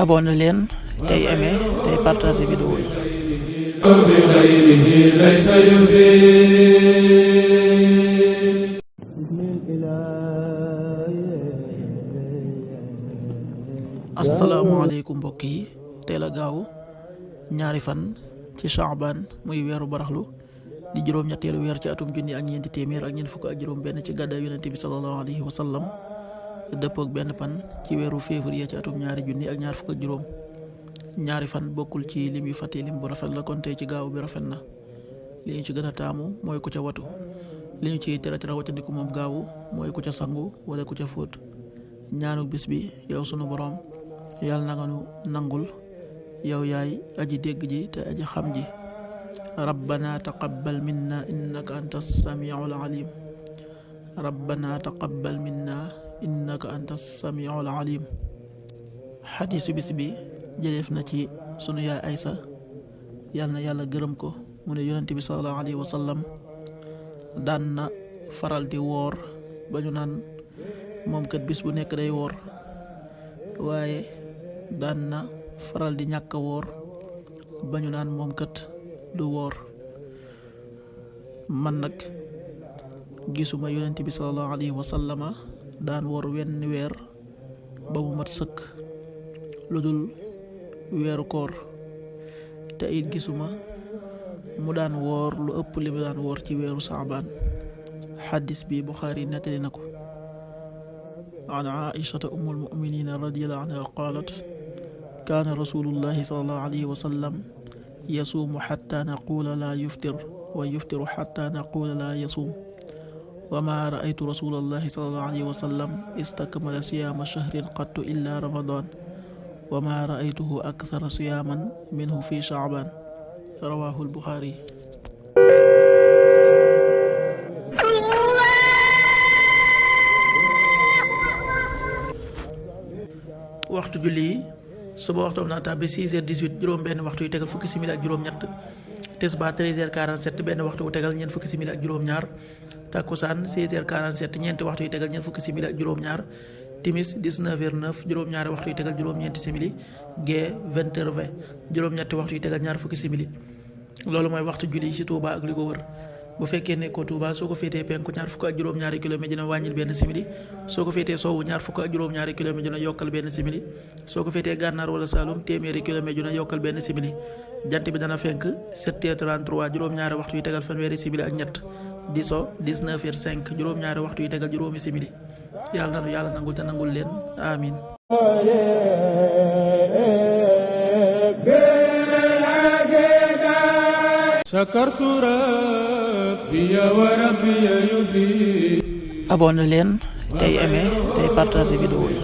abonné leen tey aimé tey partagé vidéo yi. asalaamaaleykum mbokk yi, tey la gaaw ñaari fan ci Shaaban muy weeru baraxlu di juróom-ñetteelu weer ci atum junni ak ñeenti téeméer ak ñeent fukk ak juróom benn ci gàddaay yonente bi sallallahu alayhi wa sallam, dëppook benn fan ci weeru février ci atum ñaari junni ak ñaar fukk ak juróom. ñaari fan bokkul ci lim yu fàtte lim bu rafet la, kon tey ci gaaw bi rafet na. li ñu ci gën a taamu mooy ku ca watu, li ñu ciy tere waccandiku moom gaawu mooy ku ca sangu wala ku ca fóot. ñaanu bis bi, yow sunu boroom yàlla na nga nu nangul, yow yaay aji dégg ji te aji xam ji. rabbana taqabbal minna innaka anta samiul alim. rabbana taqabbal minna innaka anta samiul alim. xadiisu bis bi jëleef na ci sunu yaay Aysa, yal na yàlla gërëm ko, mu ne yonent bi sallallahu alayhi wa sallam daan na faral di woor ba ñu naan moom kat bis bu nekk day woor, waaye daan na faral di ñàkk a woor ba ñu naan moom kat du woor. man nag gisuma yonent bi sallallahu alayhi wa sallama daan woor wenn weer ba mu mat sëkk lu dul weeru koor, te it gisuma mu daan woor lu ëpp li mu daan woor ci weeru Saabaan. xaddis bi Buxaari nettali na ko. an Aishata ummul muminina radiyallahu anha qaalat kaana rasulullahi sallallahu alayhi wa sallam yasuumu xatta naqula laa yuftir wa yuftiru xatta naqula laa yasuum wa maa raaytu rasulallahi sallallahu alayhi wa sallam istakmala siyaama shahrin qattu illa ramadan wa maa raaytuhu akthara siyaaman minhu fi Shaaban. rawaahu al-Buxaari. waxtu julli yi suba waxtu naa tàbbi 6h18 juróom benn waxtu yu tegal fukki simili ak juróom-ñett. tisbaar 13h47 benn waxtu wu tegal ñeent fukki simili ak juróom-ñaar. takkusaan 16h47 ñeenti waxtu yu tegal ñeent fukki simili ak juróom-ñaar. timis 19h09 juróom-ñaari waxtu yu tegal juróom-ñeenti simili. gee 20h20 juróom-ñetti waxtu yu tegal ñaar fukki simili. loolu mooy waxtu julli yi ci Touba ak li ko wër. bu fekkee ne ko Touba soo ko féetee penku ñaar fukk ak juróom-ñaari kilomètre dina wàññil benn simili, soo ko féetee sowwu ñaar fukk ak juróom-ñaari kilomètre dina yokkal benn simili, soo ko féetee gànnaar wala Saalum téeméeri kilomètre dina yokkal benn simili. jant bi dana fenk 7h33 juróom-ñaari waxtu yu tegal fanweeri simili ak ñett, di so 19h05 juróom-ñaari waxtu yu tegal juróomi simili. yàlla na nu yàlla nangul te nangul leen, amin. abonné leen tey aimé tey partagé vidéo yi.